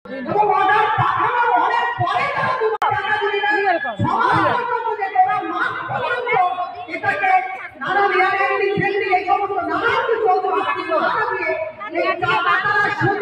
এবং অর্ডার পাঠানোর অনেক পরে তারা তোমার টাকা দিলি না সমাজ যে তোরা মাস পর্যন্ত এটাকে নানা রিয়ালিটি খেললি এই সমস্ত নানা কিছু অজুহাত দিয়ে এই টাকাটা